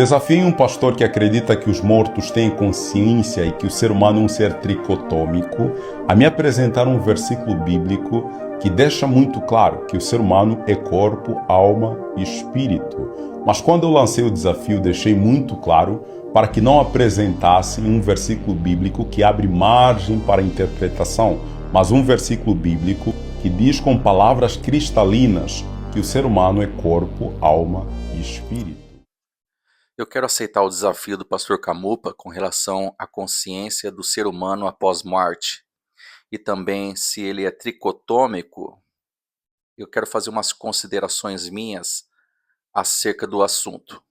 Desafie um pastor que acredita que os mortos têm consciência e que o ser humano é um ser tricotômico a me apresentar um versículo bíblico que deixa muito claro que o ser humano é corpo, alma e espírito. Mas quando eu lancei o desafio, deixei muito claro para que não apresentassem um versículo bíblico que abre margem para interpretação, mas um versículo bíblico que diz com palavras cristalinas que o ser humano é corpo, alma e espírito. Eu quero aceitar o desafio do pastor Camupa com relação à consciência do ser humano após morte e também se ele é tricotômico. Eu quero fazer umas considerações minhas acerca do assunto.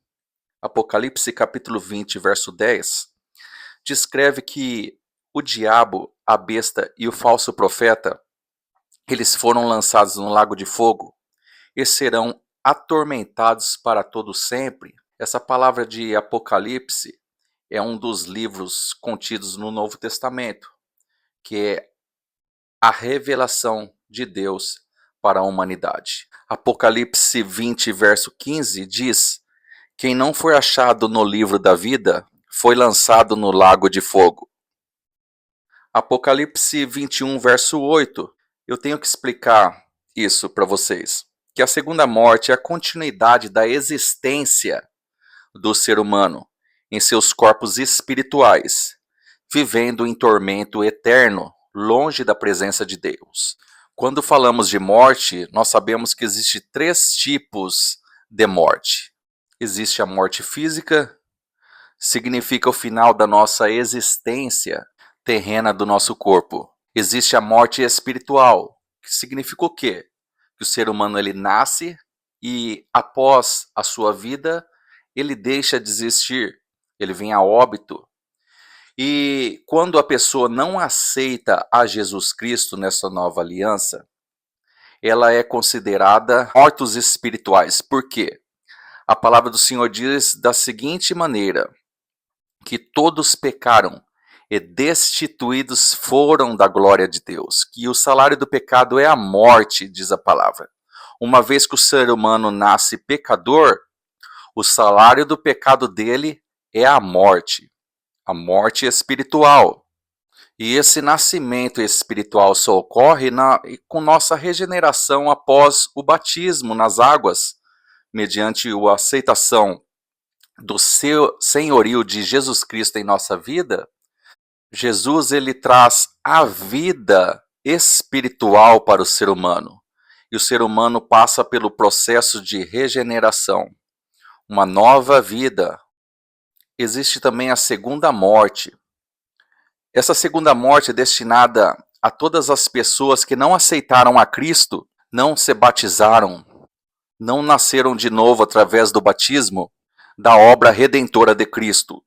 Apocalipse capítulo 20, verso 10, descreve que o diabo, a besta e o falso profeta, eles foram lançados no lago de fogo e serão atormentados para todo sempre. Essa palavra de Apocalipse é um dos livros contidos no Novo Testamento, que é a revelação de Deus para a humanidade. Apocalipse 20, verso 15 diz: quem não foi achado no livro da vida foi lançado no lago de fogo. Apocalipse 21, verso 8, eu tenho que explicar isso para vocês, que a segunda morte é a continuidade da existência do ser humano em seus corpos espirituais, vivendo em tormento eterno, longe da presença de Deus. Quando falamos de morte, nós sabemos que existem 3 tipos de morte. Existe a morte física, significa o final da nossa existência terrena do nosso corpo. Existe a morte espiritual, que significa o quê? Que o ser humano ele nasce e após a sua vida ele deixa de existir, ele vem a óbito. E quando a pessoa não aceita a Jesus Cristo nessa nova aliança, ela é considerada mortos espirituais. Por quê? A palavra do Senhor diz da seguinte maneira, que todos pecaram e destituídos foram da glória de Deus, que o salário do pecado é a morte, diz a palavra. Uma vez que o ser humano nasce pecador, o salário do pecado dele é a morte espiritual. E esse nascimento espiritual só ocorre com nossa regeneração após o batismo nas águas, mediante a aceitação do seu senhorio de Jesus Cristo em nossa vida. Jesus ele traz a vida espiritual para o ser humano. E o ser humano passa pelo processo de regeneração, uma nova vida. Existe também a segunda morte. Essa segunda morte é destinada a todas as pessoas que não aceitaram a Cristo, não se batizaram, não nasceram de novo através do batismo, da obra redentora de Cristo.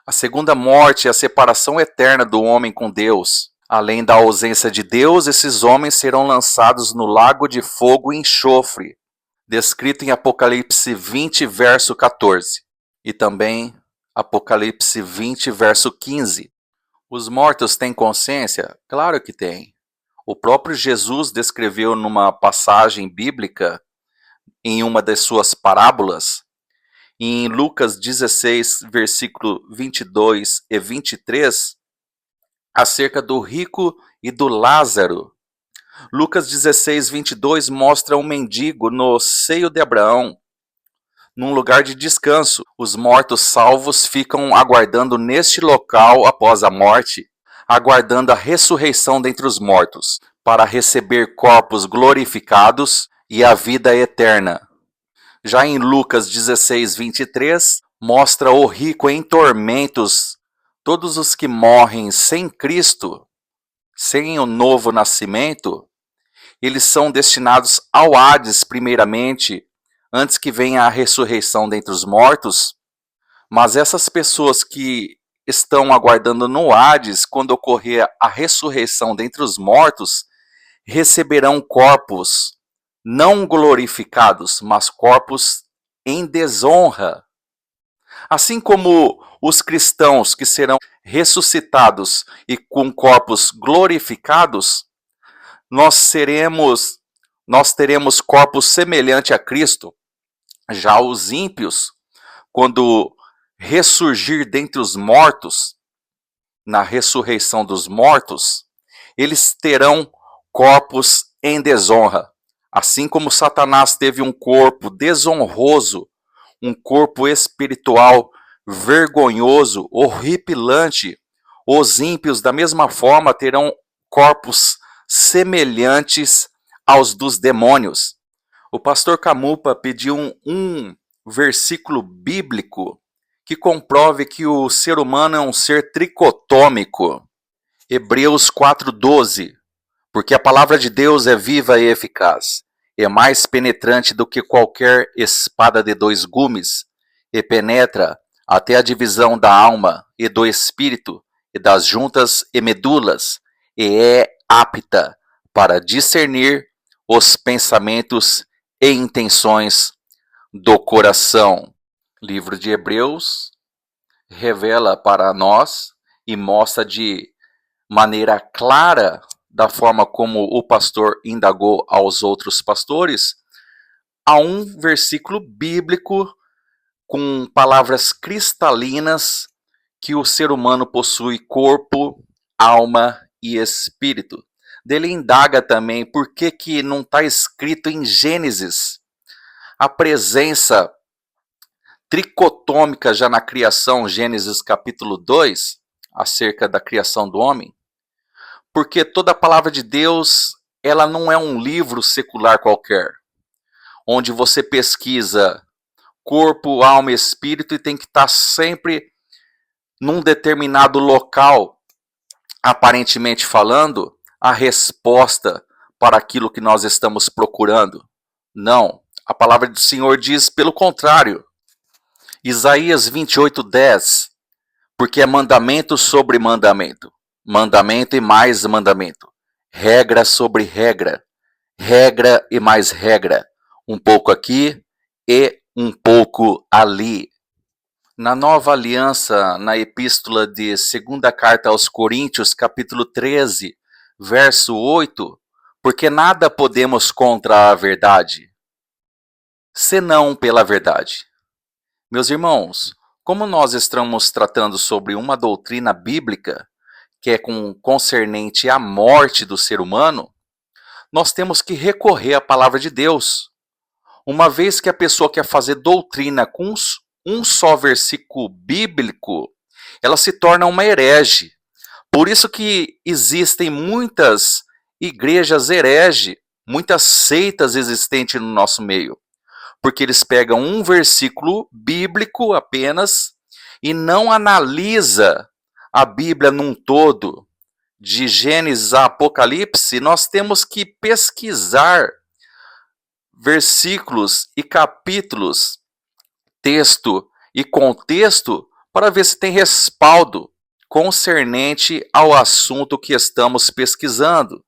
A segunda morte é a separação eterna do homem com Deus. Além da ausência de Deus, esses homens serão lançados no lago de fogo e enxofre, descrito em Apocalipse 20, verso 14. E também Apocalipse 20, verso 15. Os mortos têm consciência? Claro que têm. O próprio Jesus descreveu numa passagem bíblica, em uma das suas parábolas, em Lucas 16, versículo 22 e 23, acerca do rico e do Lázaro. Lucas 16, 22 mostra um mendigo no seio de Abraão, num lugar de descanso. Os mortos salvos ficam aguardando neste local após a morte, aguardando a ressurreição dentre os mortos, para receber corpos glorificados e a vida eterna. Já em Lucas 16, 23, mostra o rico em tormentos. Todos os que morrem sem Cristo, sem o novo nascimento, eles são destinados ao Hades primeiramente, antes que venha a ressurreição dentre os mortos. Mas essas pessoas que estão aguardando no Hades, quando ocorrer a ressurreição dentre os mortos, receberão corpos não glorificados, mas corpos em desonra. Assim como os cristãos que serão ressuscitados e com corpos glorificados, nós teremos corpos semelhantes a Cristo. Já os ímpios, quando ressurgir dentre os mortos, na ressurreição dos mortos, eles terão corpos em desonra. Assim como Satanás teve um corpo desonroso, um corpo espiritual vergonhoso, horripilante, os ímpios, da mesma forma, terão corpos semelhantes aos dos demônios. O pastor Camupa pediu um versículo bíblico que comprove que o ser humano é um ser tricotômico. Hebreus 4:12. Porque a palavra de Deus é viva e eficaz, é mais penetrante do que qualquer espada de dois gumes, e penetra até a divisão da alma e do espírito, e das juntas e medulas, e é apta para discernir os pensamentos e intenções do coração. Livro de Hebreus revela para nós e mostra de maneira clara, da forma como o pastor indagou aos outros pastores, há um versículo bíblico com palavras cristalinas que o ser humano possui corpo, alma e espírito. Dele indaga também por que não está escrito em Gênesis a presença tricotômica já na criação, Gênesis capítulo 2, acerca da criação do homem. Porque toda a palavra de Deus, ela não é um livro secular qualquer, onde você pesquisa corpo, alma e espírito e tem que estar sempre num determinado local, aparentemente falando, a resposta para aquilo que nós estamos procurando. Não, a palavra do Senhor diz pelo contrário. Isaías 28:10, porque é mandamento sobre mandamento, mandamento e mais mandamento, regra sobre regra, regra e mais regra, um pouco aqui e um pouco ali. Na Nova Aliança, na epístola de segunda carta aos Coríntios, capítulo 13, verso 8, porque nada podemos contra a verdade, senão pela verdade. Meus irmãos, como nós estamos tratando sobre uma doutrina bíblica, que é concernente à morte do ser humano, nós temos que recorrer à palavra de Deus. Uma vez que a pessoa quer fazer doutrina com um só versículo bíblico, ela se torna uma herege. Por isso que existem muitas igrejas herege, muitas seitas existentes no nosso meio. Porque eles pegam um versículo bíblico apenas e não analisa a Bíblia num todo, de Gênesis a Apocalipse. Nós temos que pesquisar versículos e capítulos, texto e contexto, para ver se tem respaldo concernente ao assunto que estamos pesquisando.